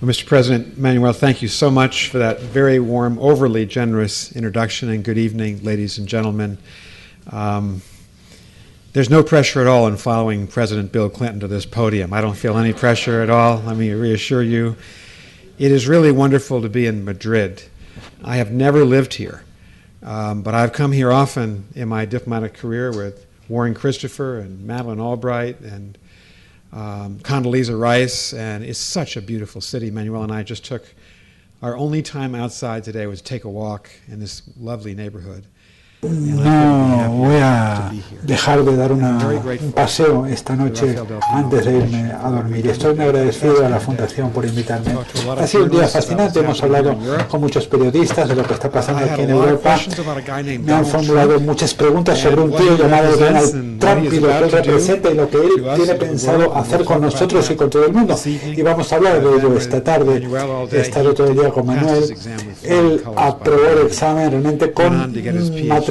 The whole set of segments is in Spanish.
Well, Mr. President Manuel, thank you so much for that very warm, overly generous introduction, and good evening, ladies and gentlemen. There's no pressure at all in following President Bill Clinton to this podium. I don't feel any pressure at all. Let me reassure you. It is really wonderful to be in Madrid. I have never lived here, but I've come here often in my diplomatic career with Warren Christopher and Madeleine Albright and Condoleezza Rice, and it's such a beautiful city. Manuel and I just took our only time outside today was to take a walk in this lovely neighborhood. No voy a dejar de dar un paseo esta noche antes de irme a dormir. Estoy muy agradecido a la Fundación por invitarme. Ha sido un día fascinante. Hemos hablado con muchos periodistas de lo que está pasando aquí en Europa. Me han formulado muchas preguntas sobre un tío llamado Donald Trump y lo que él representa y lo que él tiene pensado hacer con nosotros y con todo el mundo. Y vamos a hablar de ello esta tarde. He estado todo el día con Manuel. Él aprobó el examen realmente con matrícula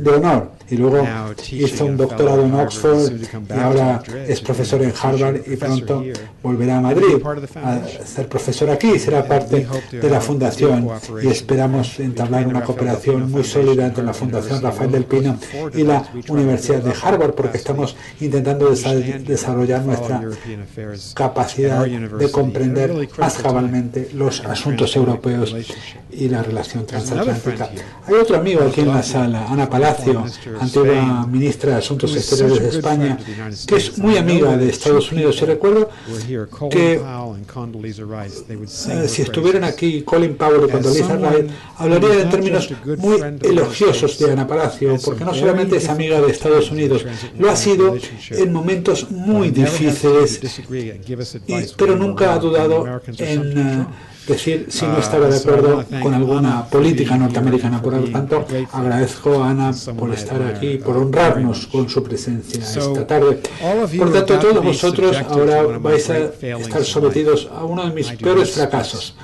de honor y luego hizo un doctorado en Oxford y ahora es profesor en Harvard y pronto volverá a Madrid a ser profesor aquí y será parte de la fundación, y esperamos entablar una cooperación muy sólida entre la Fundación Rafael del Pino y la Universidad de Harvard, porque estamos intentando desarrollar nuestra capacidad de comprender más cabalmente los asuntos europeos y la relación transatlántica. Hay otro amigo aquí en la sala, Ana Palacio, antigua ministra de Asuntos Exteriores de España, que es muy amiga de Estados Unidos. Y recuerdo que si estuvieran aquí Colin Powell y Condoleezza Rice, hablaría en términos muy elogiosos de Ana Palacio, porque no solamente es amiga de Estados Unidos, lo ha sido en momentos muy difíciles, pero nunca ha dudado en decir si no estaba de acuerdo con alguna política norteamericana. Por lo tanto, agradezco a Ana por estar aquí, por honrarnos con su presencia esta tarde. Por tanto, todos vosotros ahora vais a estar sometidos a uno de mis peores fracasos.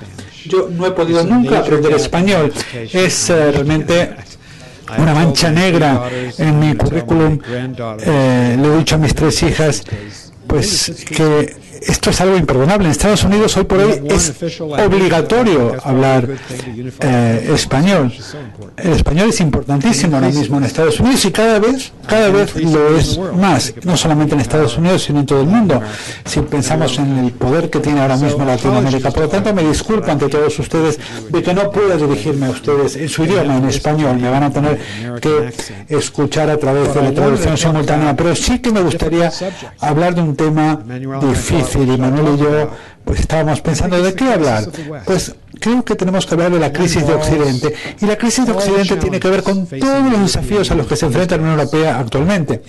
Yo no he podido nunca aprender español. Es realmente una mancha negra en mi currículum. Le he dicho a mis 3 hijas pues que esto es algo imperdonable. En Estados Unidos hoy por hoy es obligatorio hablar español. El español es importantísimo ahora mismo en Estados Unidos y cada vez lo es más, no solamente en Estados Unidos sino en todo el mundo, si pensamos en el poder que tiene ahora mismo Latinoamérica. Por lo tanto, me disculpo ante todos ustedes de que no pueda dirigirme a ustedes en su idioma, en español. Me van a tener que escuchar a través de la traducción simultánea, pero sí que me gustaría hablar de un tema difícil. Y Manuel y yo pues estábamos pensando de qué hablar. Pues creo que tenemos que hablar de la crisis de Occidente, y la crisis de Occidente tiene que ver con todos los desafíos a los que se enfrenta la Unión Europea actualmente,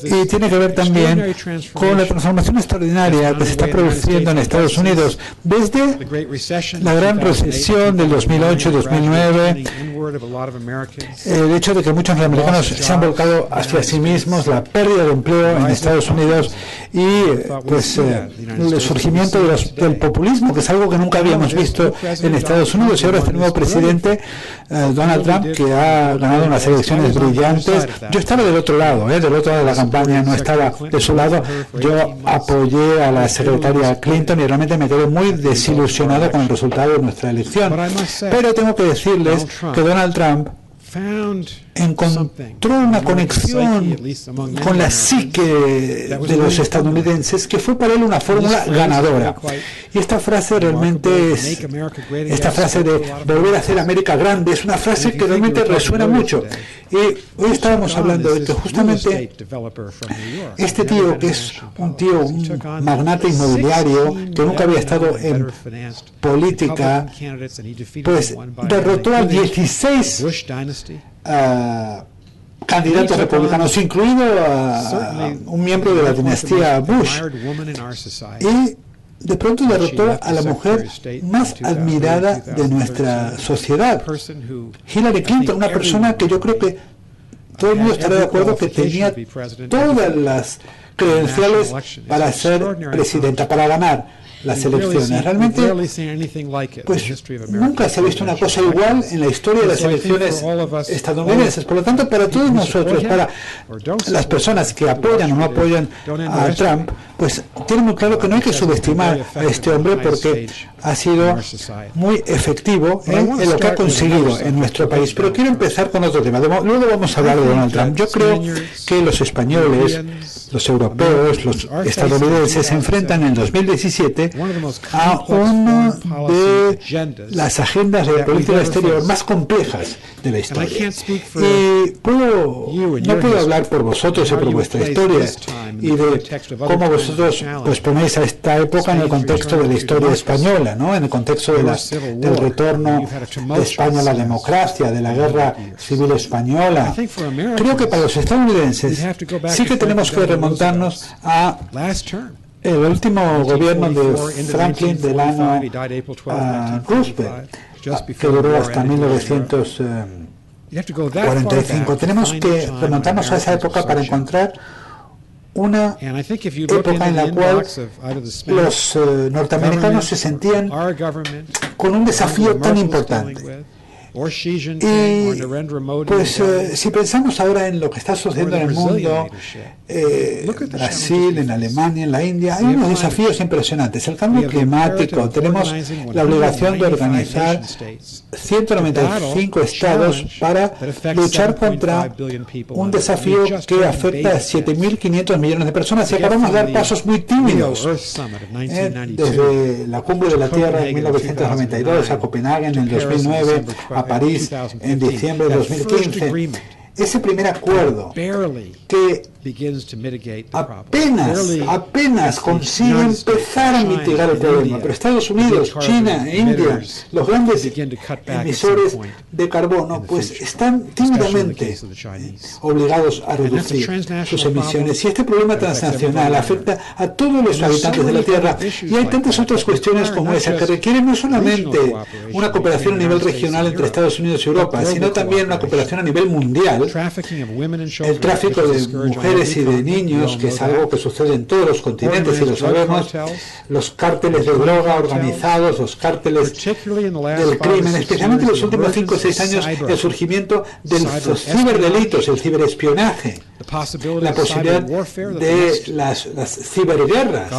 y tiene que ver también con la transformación extraordinaria que se está produciendo en Estados Unidos desde la gran recesión del 2008-2009, el hecho de que muchos americanos se han volcado hacia sí mismos, la pérdida de empleo en Estados Unidos y pues el surgimiento del populismo, que es algo que nunca habíamos visto en Estados Unidos. Y ahora este nuevo presidente, Donald Trump, que ha ganado unas elecciones brillantes. Yo estaba del otro lado, del otro lado de la campaña, no estaba de su lado. Yo apoyé a la secretaria Clinton y realmente me quedé muy desilusionado con el resultado de nuestra elección. Pero tengo que decirles que Donald Trump encontró una conexión con la psique de los estadounidenses que fue para él una fórmula ganadora. Y esta frase realmente es, esta frase de volver a hacer América grande, es una frase que realmente resuena mucho. Y hoy estábamos hablando de que justamente este tío, que es un magnate inmobiliario que nunca había estado en política, pues derrotó a 16 candidatos republicanos, incluido a un miembro de la dinastía Bush, y de pronto derrotó a la mujer más admirada de nuestra sociedad, Hillary Clinton, una persona que yo creo que todo el mundo estará de acuerdo que tenía todas las credenciales para ser presidenta, para ganar las elecciones. Realmente, pues nunca se ha visto una cosa igual en la historia de las elecciones estadounidenses. Por lo tanto, para todos nosotros, para las personas que apoyan o no apoyan a Trump, pues tiene muy claro que no hay que subestimar a este hombre porque ha sido muy efectivo en lo que ha conseguido en nuestro país. Pero quiero empezar con otro tema. Luego vamos a hablar de Donald Trump. Yo creo que los españoles, los europeos, los estadounidenses se enfrentan en 2017 a una de las agendas de política exterior más complejas de la historia. Y no puedo hablar por vosotros y por vuestra historia y de cómo vosotros pues ponéis a esta época en el contexto de la historia española, ¿no? En el contexto del retorno de España a la democracia, de la guerra civil española. Creo que para los estadounidenses sí que tenemos que remontarnos a el último gobierno de Franklin del año Roosevelt, que duró hasta 1945. Tenemos que remontarnos a esa época para encontrar una época en la cual los norteamericanos se sentían con un desafío tan importante. Y pues si pensamos ahora en lo que está sucediendo en el mundo, Brasil, en Alemania, en la India, hay unos desafíos impresionantes. El cambio climático, tenemos la obligación de organizar 195 estados para luchar contra un desafío que afecta a 7.500 millones de personas y acabamos de dar pasos muy tímidos. Desde la Cumbre de la Tierra en 1992, a Copenhague en el 2009, a París en diciembre de 2015. Ese primer acuerdo que apenas consigue empezar a mitigar el problema, pero Estados Unidos, China e India, los grandes emisores de carbono, pues están tímidamente obligados a reducir sus emisiones. Y este problema transnacional afecta a todos los habitantes de la Tierra. Y hay tantas otras cuestiones como esa que requieren no solamente una cooperación a nivel regional entre Estados Unidos y Europa, sino también una cooperación a nivel mundial. El tráfico de mujeres y de niños, que es algo que sucede en todos los continentes y lo sabemos, los cárteles de droga organizados, los cárteles del crimen, especialmente en los últimos 5 o 6 años, el surgimiento de los ciberdelitos, el ciberespionaje, la posibilidad de las ciberguerras.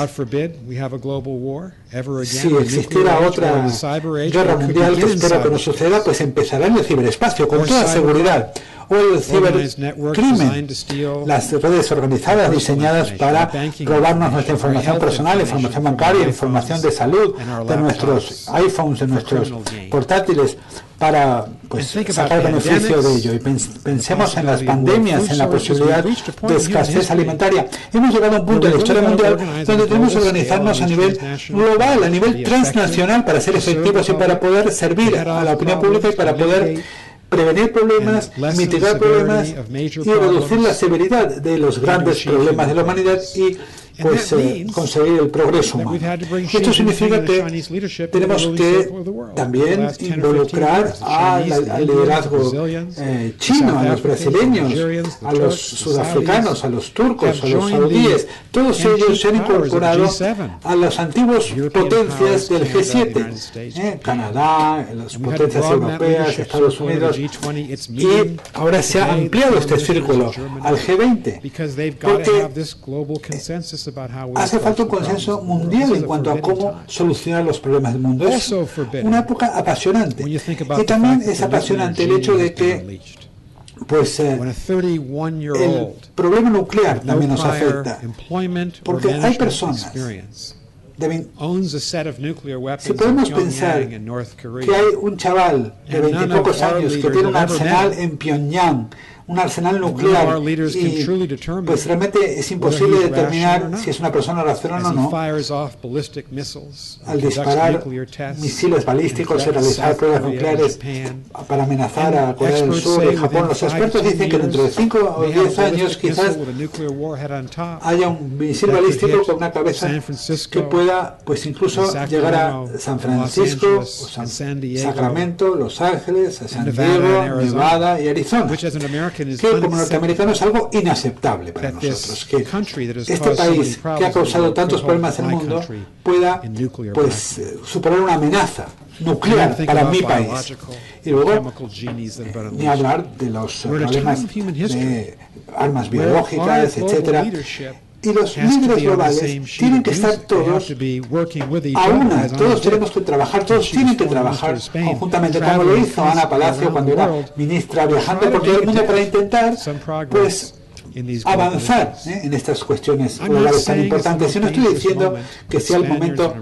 Si existiera otra guerra mundial, que espero que no suceda, pues empezará en el ciberespacio, con toda seguridad. O el cibercrimen, las redes organizadas diseñadas para robarnos nuestra información personal, información bancaria, información de salud, de nuestros iPhones, de nuestros portátiles, para pues sacar beneficio de ello. Y pensemos en las pandemias, en la posibilidad de escasez alimentaria. Hemos llegado a un punto en la historia mundial donde tenemos que organizarnos a nivel global, a nivel transnacional, para ser efectivos y para poder servir a la opinión pública y para poder prevenir problemas, mitigar problemas y reducir la severidad de los grandes problemas de la humanidad y pues conseguir el progreso humano. Esto significa que tenemos que también involucrar al liderazgo chino, a los brasileños, a los sudafricanos, a los turcos, a los saudíes. Todos ellos se han incorporado a las antiguas potencias del G7, Canadá, las potencias europeas, Estados Unidos, y ahora se ha ampliado este círculo al G20, porque hace falta un consenso mundial en cuanto a cómo solucionar los problemas del mundo. Es una época apasionante. Y también es apasionante el hecho de que pues el problema nuclear también nos afecta, porque hay personas. Si podemos pensar que hay un chaval de 20 y pocos años que tiene un arsenal en Pyongyang, un arsenal nuclear, y pues realmente es imposible determinar si es una persona racional o no, al disparar misiles balísticos y realizar pruebas nucleares para amenazar a Corea del Sur y Japón. Los expertos dicen que dentro de 5 o 10 años quizás haya un misil balístico con una cabeza que pueda pues incluso llegar a San Francisco, o Sacramento, Los Ángeles, a San Diego, Nevada y Arizona, que como norteamericanos es algo inaceptable para nosotros, que este país que ha causado tantos problemas en el mundo pueda pues superar una amenaza nuclear para mi país. Y luego ni hablar de los problemas de armas biológicas, etcétera. Y los líderes globales tienen que estar todos a una, todos tenemos que trabajar, todos tienen que trabajar conjuntamente, como lo hizo Ana Palacio cuando era ministra, viajando por todo el mundo para intentar, pues, avanzar en estas cuestiones globales tan importantes. Yo no estoy diciendo que sea el momento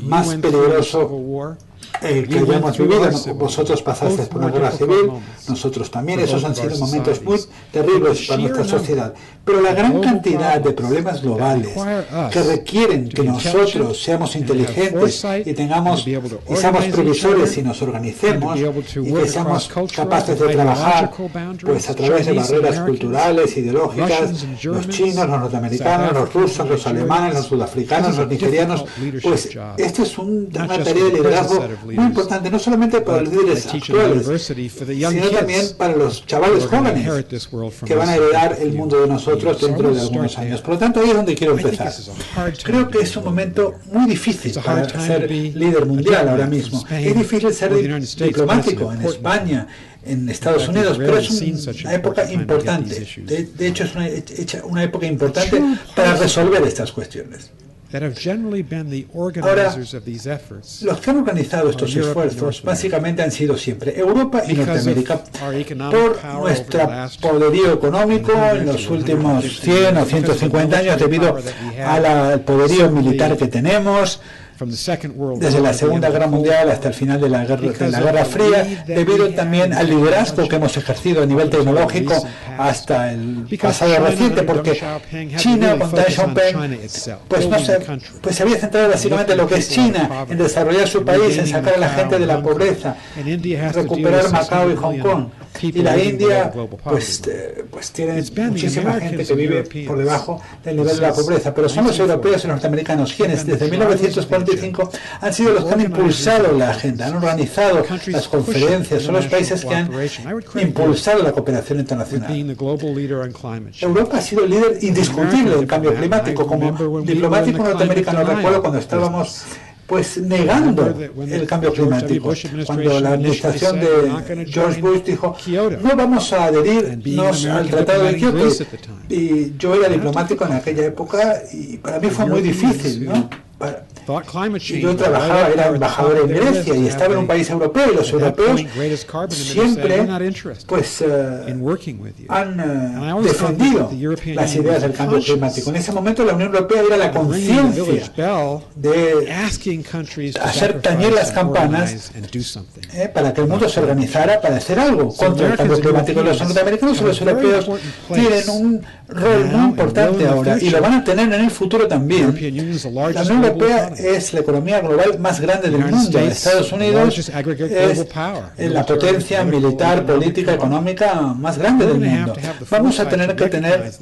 más peligroso que hayamos vivido. Vosotros pasasteis por una guerra civil, nosotros también. Esos han sido momentos muy terribles para nuestra sociedad. Pero la gran cantidad de problemas globales que requieren que nosotros seamos inteligentes y seamos previsores y nos organicemos y que seamos capaces de trabajar pues a través de barreras culturales, ideológicas, los chinos, los norteamericanos, los rusos, los alemanes, los sudafricanos, los nigerianos, pues esto es una tarea de liderazgo muy importante, no solamente para los líderes actuales, sino también para los chavales jóvenes que van a heredar el mundo de nosotros dentro de algunos años. Por lo tanto, ahí es donde quiero empezar. Creo que es un momento muy difícil para ser líder mundial ahora mismo. Es difícil ser diplomático en España, en Estados Unidos, pero es una época importante. De hecho, es una época importante para resolver estas cuestiones. Ahora, los que han organizado estos esfuerzos básicamente han sido siempre Europa y Norteamérica por nuestro poderío económico en los últimos 100 o 150 años debido al poderío militar que tenemos, desde la Segunda Guerra Mundial hasta el final de la Guerra Fría, debido también al liderazgo que hemos ejercido a nivel tecnológico hasta el pasado reciente, porque China con Deng Xiaoping pues se había centrado básicamente en lo que es China, en desarrollar su país, en sacar a la gente de la pobreza, recuperar Macao y Hong Kong. Y la India pues tiene muchísima gente que vive por debajo del nivel de la pobreza, pero son los europeos y norteamericanos quienes desde 1945 han sido los que han impulsado la agenda, han organizado las conferencias, son los países que han impulsado la cooperación internacional. Europa ha sido el líder indiscutible del cambio climático. Como diplomático norteamericano recuerdo cuando estábamos pues negando el cambio climático, cuando la administración de George Bush dijo no vamos a adherirnos al Tratado de Kioto, y yo era diplomático en aquella época y para mí fue muy difícil, ¿no? Y yo trabajaba, era embajador en Grecia y estaba en un país europeo, y los europeos siempre pues han defendido las ideas del cambio climático. En ese momento la Unión Europea era la conciencia de hacer tañer las campanas para que el mundo se organizara para hacer algo contra el cambio climático. Los norteamericanos y los europeos tienen un rol muy importante ahora y lo van a tener en el futuro también. La Unión Europea es la economía global más grande del mundo. Estados Unidos es la potencia militar, política, económica más grande del mundo. Vamos a tener que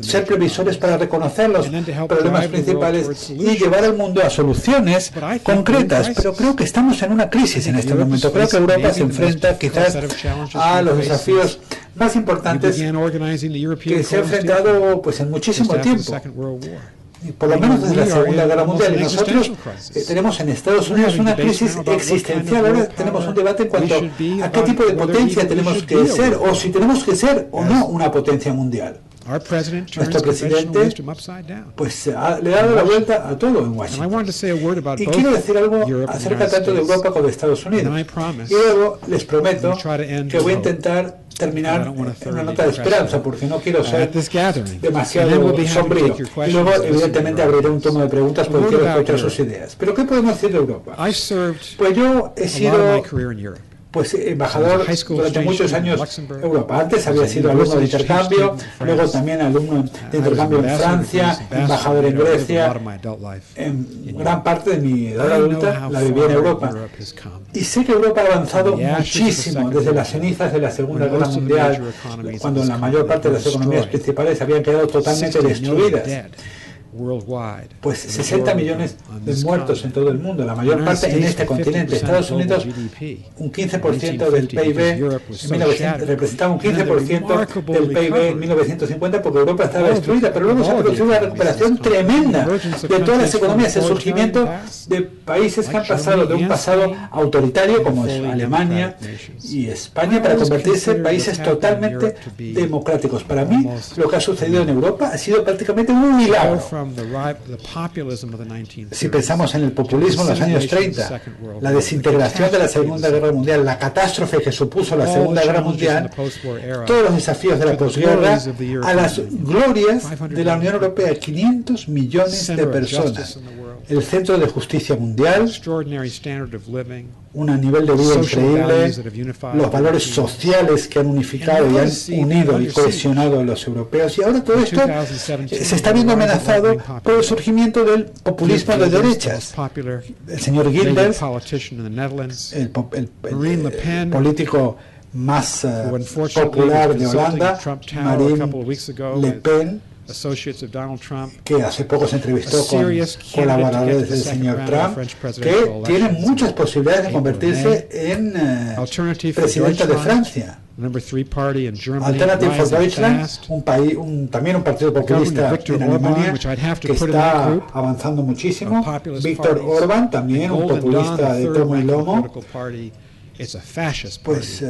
ser previsores para reconocer los problemas principales y llevar al mundo a soluciones concretas. Pero creo que estamos en una crisis en este momento. Creo que Europa se enfrenta quizás a los desafíos más importantes que se ha enfrentado pues en muchísimo tiempo. Por lo menos desde la Segunda Guerra Mundial. Y nosotros tenemos en Estados Unidos una crisis existencial. Ahora tenemos un debate en cuanto a qué tipo de potencia tenemos que ser, o si tenemos que ser o no una potencia mundial. Nuestro presidente pues le ha dado la vuelta a todo en Washington. Y quiero decir algo acerca tanto de Europa como de Estados Unidos. Y luego les prometo que voy a intentar terminar en una nota de esperanza, porque no quiero ser demasiado sombrío. Y luego, evidentemente, abriré un tono de preguntas porque quiero escuchar sus ideas. ¿Pero qué podemos decir de Europa? Pues yo he sido embajador durante muchos años en Europa. Antes había sido alumno de intercambio, luego también alumno de intercambio en Francia, embajador en Grecia. En gran parte de mi edad adulta la viví en Europa. Y sé que Europa ha avanzado muchísimo desde las cenizas de la Segunda Guerra Mundial, cuando la mayor parte de las economías principales habían quedado totalmente destruidas. pues 60 millones de muertos en todo el mundo, la mayor parte en este continente. Estados Unidos, un 15% del PIB en 1900, representaba un 15% del PIB en 1950 porque Europa estaba destruida, pero luego se ha producido una recuperación tremenda de todas las economías, el surgimiento de países que han pasado de un pasado autoritario como es Alemania y España para convertirse en países totalmente democráticos. Para mí, lo que ha sucedido en Europa ha sido prácticamente un milagro. Si pensamos en el populismo en los años 30, la desintegración de la Segunda Guerra Mundial, la catástrofe que supuso la Segunda Guerra Mundial, todos los desafíos de la posguerra, a las glorias de la Unión Europea, 500 millones de personas, el centro de justicia mundial, un nivel de vida increíble, los valores sociales que han unificado y han unido y cohesionado a los europeos. Y ahora todo esto se está viendo amenazado por el surgimiento del populismo de derechas. El señor Gilders, el político más popular de Holanda, Marine Le Pen, que hace poco se entrevistó con colaboradores del señor Trump, que tiene muchas posibilidades de convertirse en presidenta de Francia. Alternative for Deutschland, también un partido populista en Alemania que está avanzando muchísimo. Viktor Orbán, también un populista de tomo y lomo. Pues,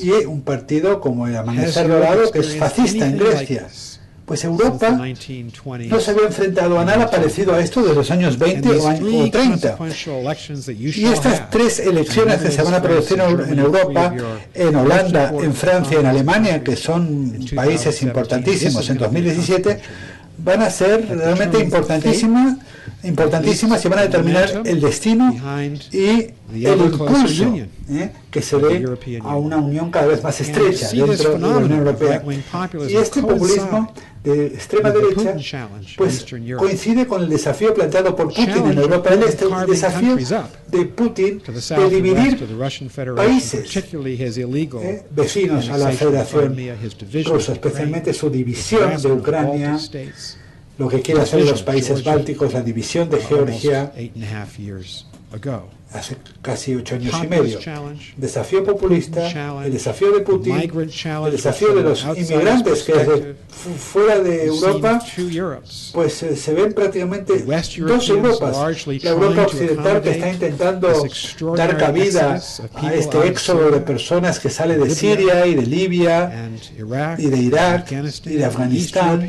y un partido como el Amanecer Dorado, que es fascista en Grecia. Pues Europa no se había enfrentado a nada parecido a esto desde los años 20 o 30. Y estas tres elecciones que se van a producir en Europa, en Holanda, en Francia, en Alemania, que son países importantísimos en 2017, van a ser realmente importantísimas y van a determinar el destino y el impulso que se dé a una unión cada vez más estrecha dentro de la Unión Europea. Y este populismo de extrema derecha pues coincide con el desafío planteado por Putin en Europa, el desafío de Putin de dividir países vecinos a la Federación Rusa, especialmente su división de Ucrania, lo que quiere hacer los países bálticos, la división de Georgia hace casi 8 años y medio. Desafío populista, el desafío de Putin, el desafío de los inmigrantes que desde fuera de Europa, pues se ven prácticamente dos Europas. La Europa occidental que está intentando dar cabida a este éxodo de personas que sale de Siria y de Libia y de Irak y de Afganistán,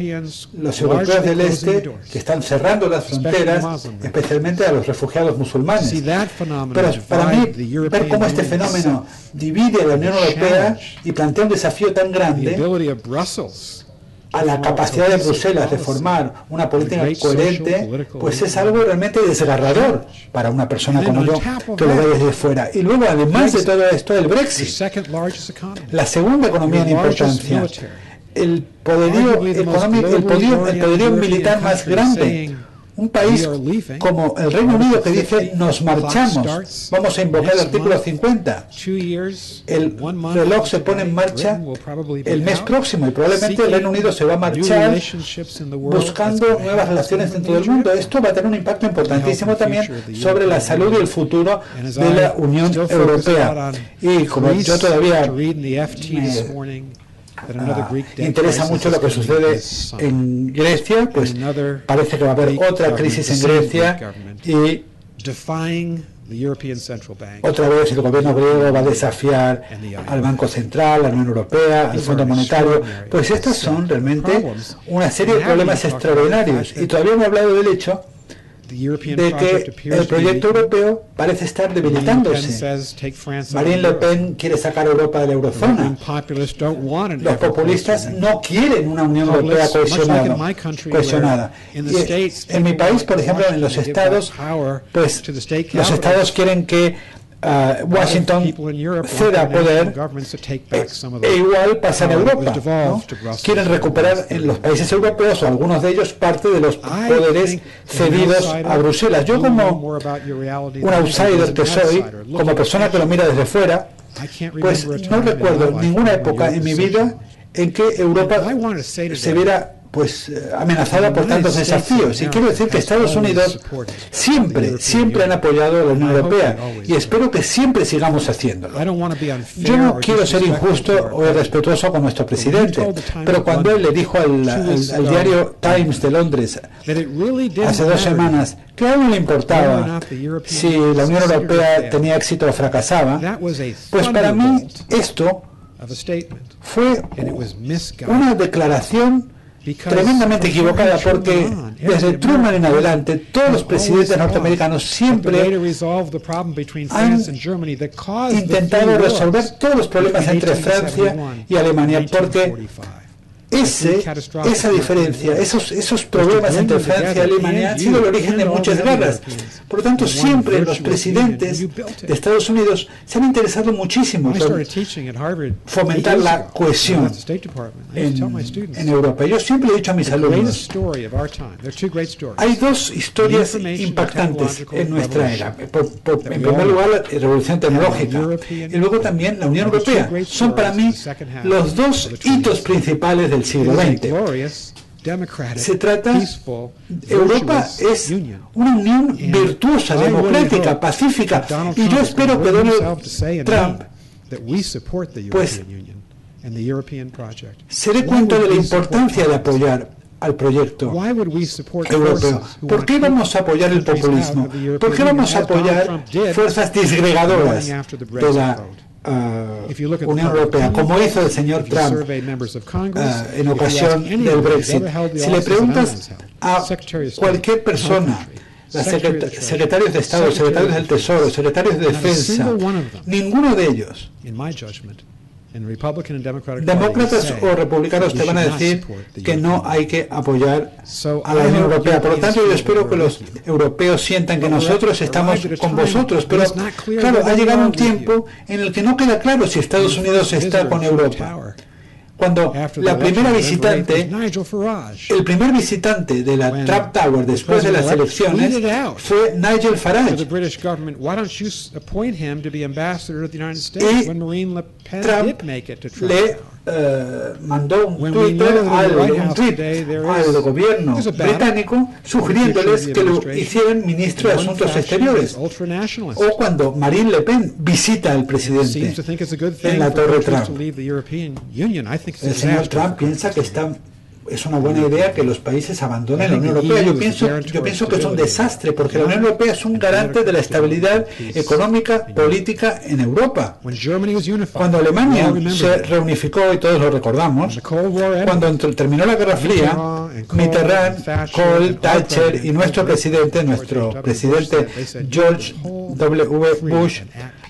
los europeos del este que están cerrando las fronteras, especialmente a los refugiados musulmanes. Pero para mí, ver cómo este fenómeno divide a la Unión Europea y plantea un desafío tan grande a la capacidad de Bruselas de formar una política coherente, pues es algo realmente desgarrador para una persona como yo que lo ve desde fuera. Y luego, además de todo esto, el Brexit, la segunda economía en importancia, el poderío económico, el poderío militar más grande. Un país como el Reino Unido que dice nos marchamos, vamos a invocar el artículo 50. El reloj se pone en marcha el mes próximo y probablemente el Reino Unido se va a marchar buscando nuevas relaciones dentro del mundo. Esto va a tener un impacto importantísimo también sobre la salud y el futuro de la Unión Europea. Y como yo todavía interesa mucho lo que sucede en Grecia, pues parece que va a haber otra crisis en Grecia y otra vez el gobierno griego va a desafiar al Banco Central, a la Unión Europea, al Fondo Monetario. Pues estos son realmente una serie de problemas extraordinarios y todavía no he hablado del hecho de que el proyecto europeo parece estar debilitándose. Marine Le Pen quiere sacar a Europa de la eurozona. Los populistas no quieren una Unión Europea cohesionada. Y en mi país, por ejemplo, en los estados, pues los estados quieren que Washington ceda poder e igual pasa en Europa, ¿no? Quieren recuperar en los países europeos o algunos de ellos parte de los poderes cedidos a Bruselas. Yo como un outsider que soy, como persona que lo mira desde fuera, pues no recuerdo ninguna época en mi vida en que Europa se viera amenazada por tantos desafíos. Y quiero decir que Estados Unidos siempre han apoyado a la Unión Europea y espero que siempre sigamos haciéndolo. Yo no quiero ser injusto o irrespetuoso con nuestro presidente, pero cuando él le dijo al diario Times de Londres hace 2 semanas que a él no le importaba si la Unión Europea tenía éxito o fracasaba, pues para mí esto fue una declaración tremendamente equivocada, porque desde Truman en adelante todos los presidentes norteamericanos siempre han intentado resolver todos los problemas entre Francia y Alemania, porque esa diferencia, esos problemas entre Francia y Alemania han sido el origen de muchas guerras. Por lo tanto, siempre los presidentes de Estados Unidos se han interesado muchísimo por fomentar la cohesión en Europa. Yo siempre he dicho a mis alumnos, hay 2 historias impactantes en nuestra era. En primer lugar, la revolución tecnológica y luego también la Unión Europea. Son para mí los 2 hitos principales del siglo XX. Se trata, Europa es una unión virtuosa, democrática, pacífica, y yo espero que Donald Trump pues se dé cuenta de la importancia de apoyar al proyecto europeo. ¿Por qué vamos a apoyar el populismo? ¿Por qué vamos a apoyar fuerzas disgregadoras de la Unión Europea, como hizo el señor Trump en ocasión del Brexit? Si le preguntas a cualquier persona, los secretarios de Estado, secretarios del Tesoro, secretarios de Defensa, ninguno de ellos, demócratas o republicanos, te van a decir que no hay que apoyar a la Unión Europea. Por lo tanto, yo espero que los europeos sientan que nosotros estamos con vosotros, pero claro, ha llegado un tiempo en el que no queda claro si Estados Unidos está con Europa. Cuando el primer visitante de la Trump Tower después de las elecciones fue Nigel Farage. Y Trump le mandó un tweet al gobierno británico sugiriéndoles que lo hicieran ministro de Asuntos Exteriores. O cuando Marine Le Pen visita al presidente en la Torre Trump. El señor Trump piensa que es una buena idea que los países abandonen la Unión Europea. Yo pienso que es un desastre, porque la Unión Europea es un garante de la estabilidad económica, política en Europa. Cuando Alemania se reunificó, y todos lo recordamos, cuando terminó la Guerra Fría, Mitterrand, Kohl, Thatcher y nuestro presidente George W. Bush,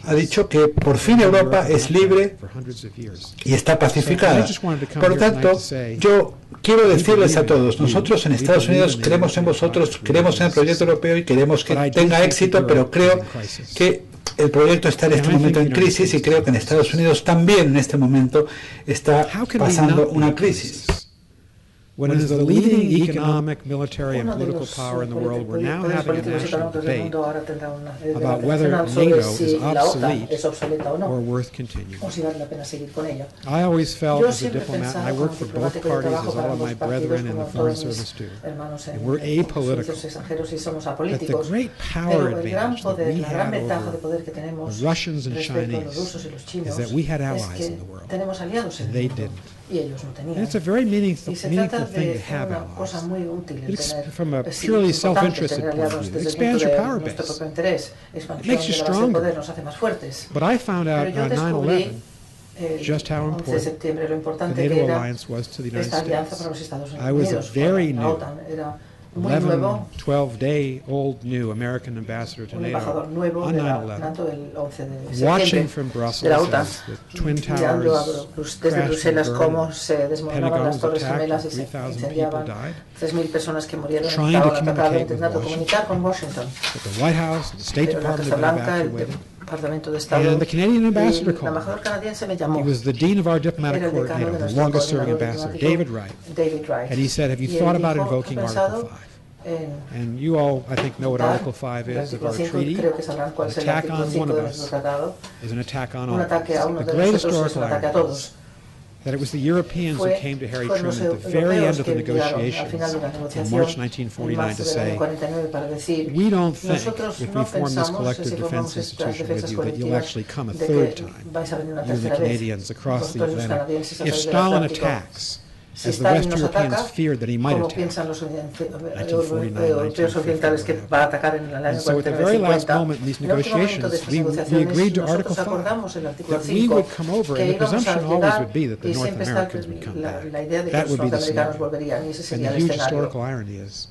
ha dicho que por fin Europa es libre y está pacificada. Por lo tanto, yo quiero decirles a todos, nosotros en Estados Unidos creemos en vosotros, creemos en el proyecto europeo y queremos que tenga éxito, pero creo que el proyecto está en este momento en crisis, y creo que en Estados Unidos también en este momento está pasando una crisis. When as the leading economic, military, and political power in the world, we're now having a national debate about whether NATO is obsolete or worth continuing. I always felt as a diplomat, and I work for both parties as all of my brethren in the Foreign Service do, and we're apolitical, that the great power advantage that we had over the Russians and Chinese is that we had allies in the world, and they didn't. And it's a very meaningful thing to have allies. It's from a purely self-interested point of view. It expands your power base. It makes you stronger. But I found out on 9/11 just how important the NATO alliance was to the United States. I was a very new 11, 12-day-old new American ambassador to NATO on 9/11, watching from Brussels as the Twin Towers crashed and burned, Pentagon was attacked, 3,000 people died, trying to communicate with Washington. But the White House and the State Department had been evacuated. And the Canadian ambassador called me. He was the dean of our diplomatic corps at NATO, the longest-serving ambassador, David Wright. And he said, have you thought about invoking Article 5? And you all, I think, know what Article 5 is of our treaty. An attack on one of us is an attack on all of us. The great historical articles that it was the Europeans who came to Harry Truman at the very end of the negotiations in March 1949 to say, we don't think if we form this collective defense institution with you that you'll actually come a third time, you the Canadians across the Atlantic. If Stalin attacks, as the West Europeans feared that he might attack, 1949, and so at the very last moment in these negotiations, we agreed to Article 5, that we would come over, and the presumption always would be that the North Americans would come back. That would be the scenario. And the huge historical irony is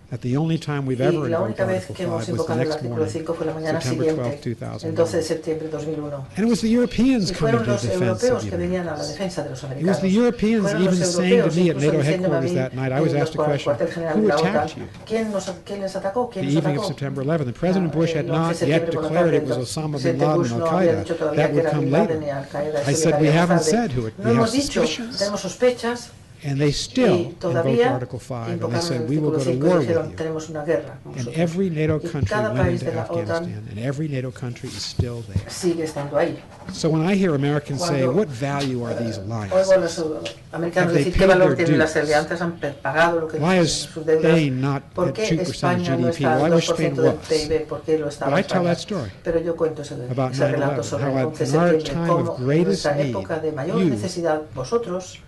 that the only time we've ever invoked Article 5 was the next morning, September 12, 2001. And it was the Europeans coming to the defense of the Americans. It was the Europeans even saying to me at NATO headquarters that night, I was asked a question, who attacked you? The evening of September 11th, and President Bush had not yet declared it was Osama bin Laden and Al-Qaeda. That would come later. I said, we haven't said who it is. We have suspicions. And they still invoked Article 5, and they said, we will go to war with you. And every NATO country went into Afghanistan, and every NATO country is still there. So when I hear Americans say, what value are these alliances? Have they paid their dues? Why is Spain not at 2% of GDP? Well, I wish Spain was. But I tell that story about 9/11, how in our time of greatest need, you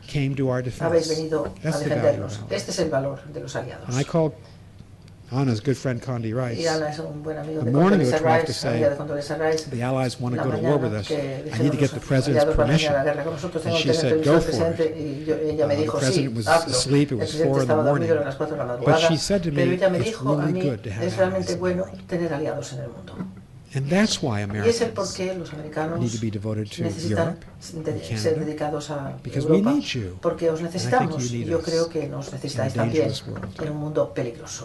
came to our defense. That's the value of allies. And I called Anna's good friend Condi Rice the morning of the 12th to say, the Allies want to go to war with us. I need to get the President's permission. And she said, go for it. The President was asleep. It was 4 in the morning. But she said to me, it's really good to have allies in the world. And that's why Americans need to be devoted to Europe and Canada, because we need you, and I think you need us in a dangerous world.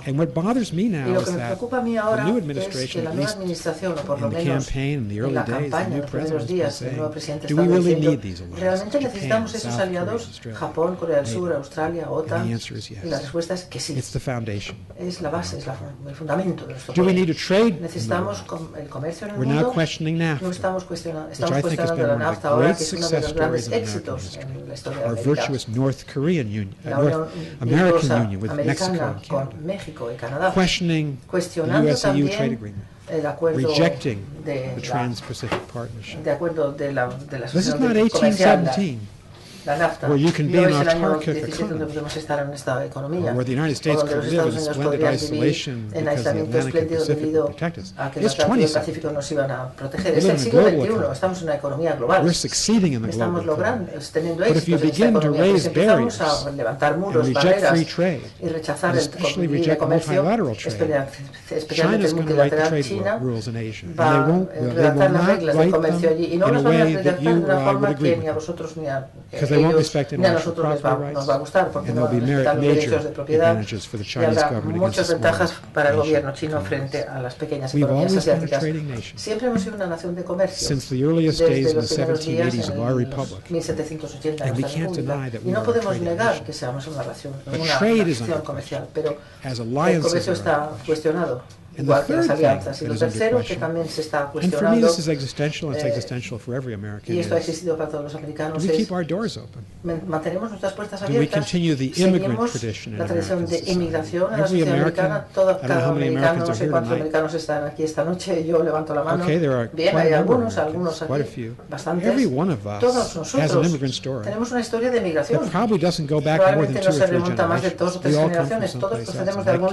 And what bothers me now is that the new administration, at least in the campaign in the early days, the new president has been saying, do we really need these alliances? Japan, South Korea, Australia, NATO? And the answer is yes. It's the foundation. Do we need a trade in the world? We're now questioning NAFTA, which I think has been one of the great success stories in American history. Our virtuous North American Union with Mexico and Canada. Questioning the US-EU trade agreement. Rejecting the Trans-Pacific Partnership. This is not 1817. Where you can be an autarkic economy, or where the United States could live in splendid isolation because the Atlantic and Pacific would protect us. It's 2017. We live in a global economy. We're succeeding in the global economy. But if you begin to raise barriers and reject free trade, and especially reject multilateral trade, China's going to write the trade rules in Asia. And they will not write them in a way that you or I would agree with them. Because they won't respect intellectual property rights, and there will be major advantages for the Chinese government against the small. We've always been a trading nation. Since the earliest days in the 1780s of our republic, and we can't deny that we are a trading nation. But trade is under question, as alliances are under question. And the third thing that is under question, and for me this is existential, and it's existential for every American, is, do we keep our doors open? Do we continue the immigrant tradition in American society? Every American, I don't know how many Americans are here tonight. Okay, there are quite a number of Americans, quite a few. Every one of us has an immigrant story. It probably doesn't go back more than 2 or 3 generations. We all come from someplace else. In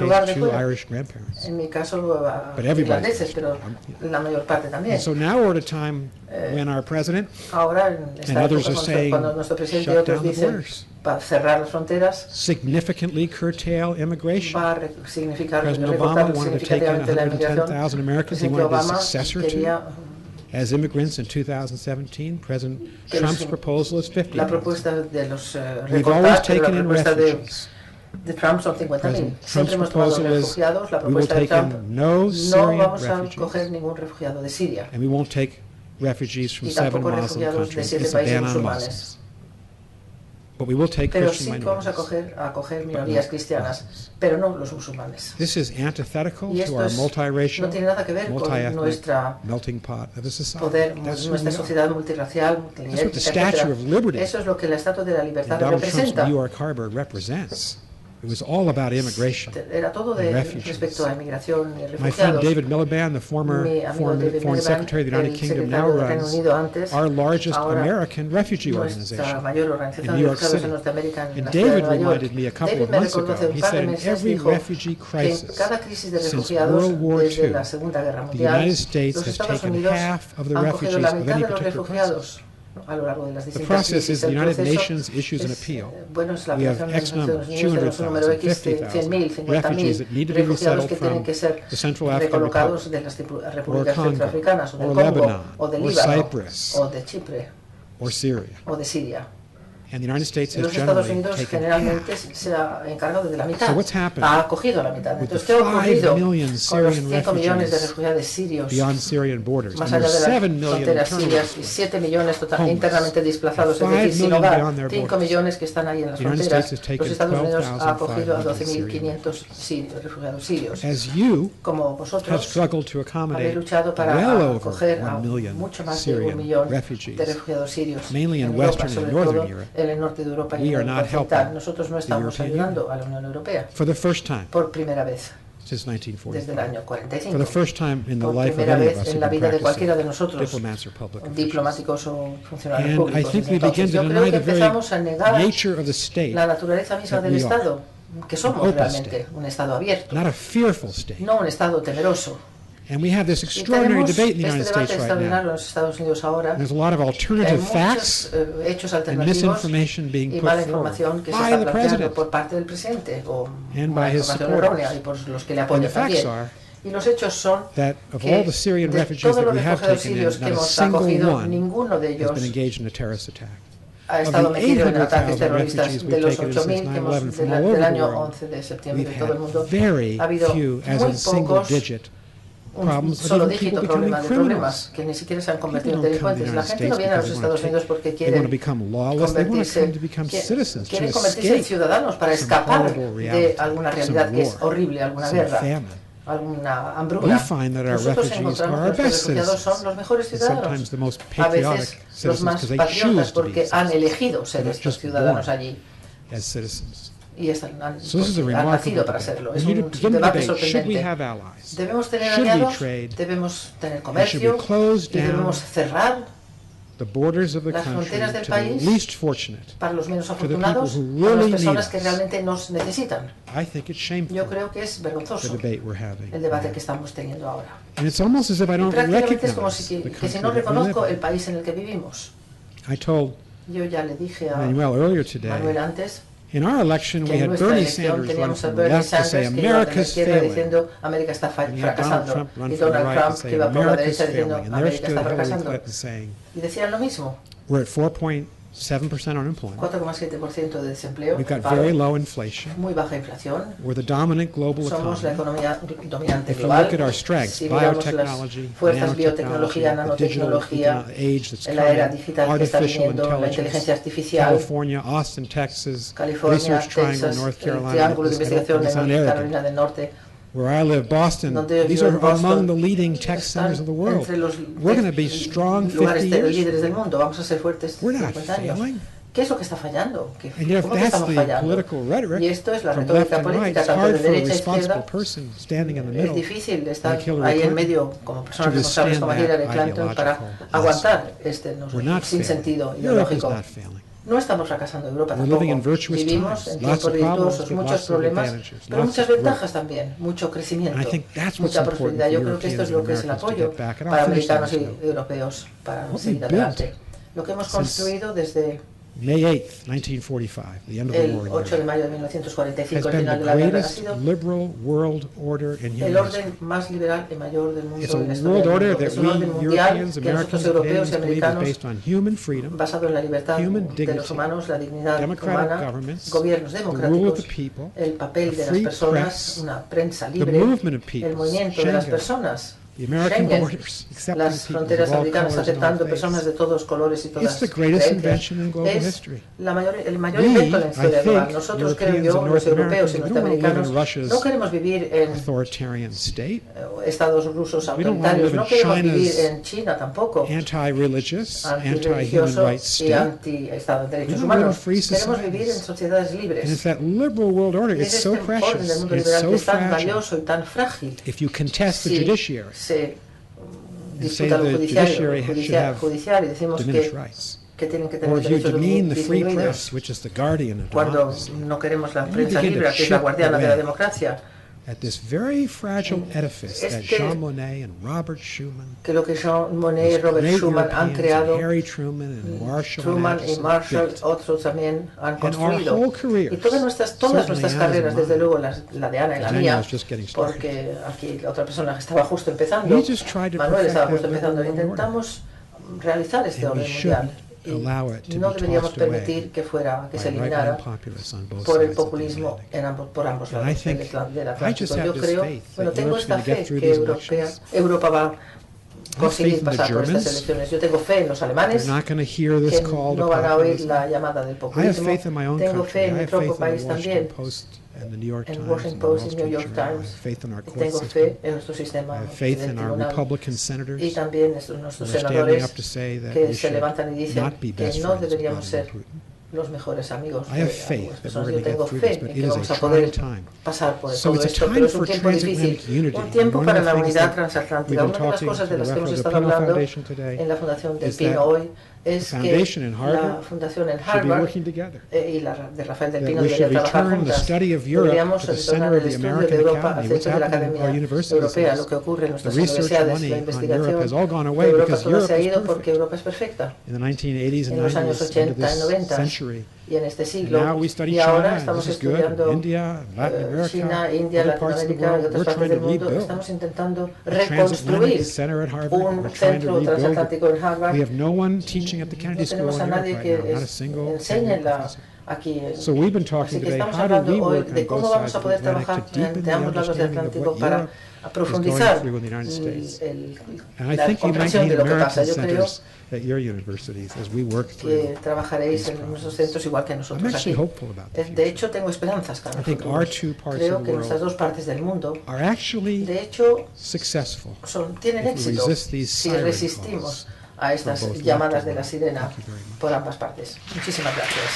that case, 2 Irish grandparents. But everybody. And so now we're at a time when our president and others are saying, shut down the borders, significantly curtail immigration. President Obama wanted to take in 110,000 Americans. He wanted a successor to as immigrants in 2017. President Trump's proposal is 50. We've always taken in refugees. President Trump's proposal is we will take in no Syrian refugees, and we won't take refugees from 7 Muslim countries. It's a ban on Muslims. 50 And pero sí que vamos a acoger minorías cristianas, pero no los musulmanes. Y esto no tiene nada que ver con nuestra sociedad multirracial, multiétnica, etc. Eso es lo que la Estatua de la Libertad representa. It was all about immigration. Era todo respecto a inmigración y refugiados. My friend David Miliband, the former Foreign Secretary of the United Kingdom, now runs our largest American refugee organization in New York City. And David reminded me a couple of months ago, he said in every refugee crisis since World War II, the United States has taken half of the refugees of any particular crisis. The process is the United Nations issues an appeal. We have X number, 200,000, 50,000 refugees that need to be resettled from the Central African Republic, or Congo, or Lebanon, or Cyprus, or Syria. And the United States has generally taken half. Se ha encargado de la mitad. So what's happened ha acogido la mitad. with the Entonces, ¿qué ha ocurrido 5 million con los Syrian 5 millones de refugees refugiados sirios beyond Syrian borders? más And allá there's de 7 las million fronteras internally sirias y 7 millones homeless, internamente desplazados, es 5 decir, sin million hogar, beyond their 5 borders. millones que están ahí en las The United fronteras. States has taken Los Estados Unidos ha acogido a 12,500 12.500 refugiados sirios. As you Como have vosotros struggled to habéis accommodate luchado para well over acoger a 1 million mucho más de 1 Syrian millón de refugees, refugiados sirios mainly in en Europa, Western and sobre Northern todo Europe, en el norte de Europa y we en are Europa not Occidental. helping Nosotros no the estamos European ayudando a la Unión Europea for the first time por primera vez since desde el 1945. año 45. For the first time in the Por life of primera any of vez us en who've la been vida de cualquiera de practicing nosotros, diplomats or public officials. diplomáticos o funcionarios And I públicos. think Desde we begin entonces, to yo creo deny que the very empezamos a negar nature of the state, la naturaleza misma that del we are. Estado, que somos Open realmente state. un Estado abierto, not a fearful state. no un Estado temeroso. And we have this Y extraordinary tenemos debate in the este United debate States right extraordinario en now. los Estados Unidos ahora. There's a lot of Hay alternative muchos facts hechos and alternativos misinformation being y put mala forward información que se by está the planteando president. por parte del presidente o And mala by his información supporters. errónea y por los que le And the apoyan facts también. are Y los hechos son that of que all the Syrian de refugees todos that los we have refugiados taken in, sirios que not a hemos single acogido, one ninguno de has ellos been engaged in a terrorist attack. ha Of estado the metido en ataques 800,000 terroristas. refugees De we've los taken 8.000 since que hemos 9/11 from all del over the año world, 11 de septiembre we've de todo el had mundo, very ha habido few, as muy in single pocos, digit, un problems of solo even dígito people problema becoming de problemas criminals. que ni siquiera se han People convertido en don't come to the delincuentes. La United gente no States viene a los because Estados Unidos porque they want to quieren become lawless. They want to come to become citizens, to quieren convertirse en escape ciudadanos para some escapar horrible de reality, alguna some realidad que es war, horrible, alguna some guerra, famine. alguna We hambruna. find that our Nosotros refugees encontramos are que our nuestros best refugiados citizens, son los mejores and ciudadanos, sometimes the most a patriotic veces los citizens más because they patriotas choose to be porque han citizens. elegido ser They're not estos just ciudadanos born allí as citizens. y So this is a han remarkable nacido para debate. serlo. We Es need to un begin to debate debate, should we sorprendente. have allies? Debemos tener Should we aliados, trade? debemos tener And should comercio we close y debemos down cerrar the borders of the las country fronteras del to the país least fortunate? para los menos the people afortunados, who para really las personas need que us. realmente nos necesitan. I think it's shameful, Yo creo que es the vergonzoso debate we're having. el debate que estamos teniendo ahora. And it's almost as if I Y don't prácticamente es como recognize the que si country no that we reconozco live el in. país en el que vivimos. I told Yo ya le dije a Manuel earlier Manuel today, antes in our election que we en had nuestra Bernie elección Sanders run teníamos a from the Bernie left to say Sanders que iba de la America's izquierda failing. diciendo América está And you had Donald fracasando Trump run y from the Donald right to Trump say que iba por la America's derecha diciendo failing. And there América stood está Hillary fracasando Clinton saying y decían lo mismo. we're at 4.7% unemployment. 4,7% de desempleo, We've got paro, very low inflation. muy baja inflación. We're the dominant global Somos la economy. economía dominante If you global. look at our strengths, Si miramos las biotechnology, fuerzas, nanotechnology, biotecnología, the digital nanotecnología, age that's en la era coming, digital que está artificial viniendo, la inteligencia intelligence, artificial, California, Austin, Texas, California, Research Triangle, Texas, North el Carolina, triángulo de I don't investigación think de it's North arrogant. Carolina del Norte, Where I live, Boston, donde yo these vivo are en Boston, among the leading tech centers of the world. entre los We're going to be strong 50 lugares years. líderes del mundo, vamos a ser fuertes We're not 50 años. failing. ¿Qué es lo que está fallando? And yet, if ¿Cómo que that's estamos the fallando? political rhetoric Y esto es la from left retórica and right, política, it's tanto hard de for a derecha a responsible izquierda. person standing in the Es middle, difícil estar like Hillary ahí en Clinton, medio como personas to responsables withstand como Hillary that Clinton para ideological aguantar este We're not sin failing. sentido Europe is ideológico. not failing. No estamos fracasando en Europa We're living in tampoco. virtuous Vivimos times. en Lots tiempos of problems, virtuosos, but muchos lots of problemas, advantages, pero lots muchas of growth. ventajas también, mucho crecimiento, And I think that's what's mucha important prosperidad. for Yo creo que esto es lo que es el Europeans and apoyo Americans to get back. And I'll para finish americanos this y note. europeos para What we seguir built adelante. Lo que hemos since construido desde May 8th, 1945, the end of the el war in 8 de Europe, mayo de has 1945, el been final the de la guerra, ha greatest sido liberal world order in el human history. orden más liberal y mayor del mundo It's a en la historia world del order mundo. that Es un orden we mundial Europeans, que nosotros Americans, europeos y Canadians believe is americanos, based on human freedom, basado en la libertad human de dignity, los humanos, la dignidad democratic humana, governments, gobiernos the rule of the democráticos, people, el papel a de las free personas, press, una prensa the libre, movement of el peoples, movimiento de las Schengen, personas, Schengen, las fronteras americanas aceptando personas de todos colores y todas creencias, es el mayor invento en la historia global. Nosotros, creo yo, los europeos y norteamericanos, no queremos vivir en estados rusos autoritarios, no queremos vivir en China tampoco, antirreligioso y anti-estado de derechos humanos. Queremos vivir en sociedades libres. Y es este orden del mundo liberal que es tan valioso y tan frágil. Se disputa lo judicial y decimos que tienen que tener derechos disminuidos cuando no queremos la prensa libre, que es la guardiana de la democracia. Que lo que Jean Monnet y Robert Schuman han creado, Truman y Marshall, otros también han construido. Y todas nuestras carreras, desde luego la de Ana y la mía, porque aquí la otra persona estaba justo empezando, Manuel estaba justo empezando, intentamos realizar este orden mundial. Y no deberíamos permitir que se eliminara por el populismo por ambos lados del Atlántico. Yo creo, tengo esta fe que Europa va a conseguir pasar por estas elecciones. Yo tengo fe en los alemanes, que no van a oír la llamada del populismo. Tengo fe en mi propio país también, en Washington Post y New York Times. Tengo fe en nuestro sistema del tribunal y también en nuestros senadores que se levantan y dicen que no deberíamos ser los mejores amigos de algunas personas. Yo tengo fe en que vamos a poder pasar por todo esto, pero es un tiempo difícil, un tiempo para la unidad transatlántica. Una de las cosas de las que hemos estado hablando en la Fundación del Pino hoy es que la Fundación en Harvard y la de Rafael del Pino deberían trabajar juntas. Deberíamos retornar el estudio de Europa al centro de la Academia Europea, lo que ocurre en nuestras universidades, la investigación de Europa toda se ha ido porque Europa es perfecta. En los años 80 y 90 y en este siglo, y ahora estamos estudiando China, India, Latinoamérica y otras partes del mundo. Estamos intentando reconstruir un centro transatlántico en Harvard. No tenemos a nadie que enseñe aquí. Así que estamos hablando hoy de cómo vamos a poder trabajar de ambos lados del Atlántico para profundizar la comprensión de lo que pasa. Yo creo que trabajaréis en nuestros centros igual que nosotros aquí. De hecho, tengo esperanzas para nosotros. Creo que nuestras dos partes del mundo, de hecho, tienen éxito si resistimos a estas llamadas de la sirena por ambas partes. Muchísimas gracias.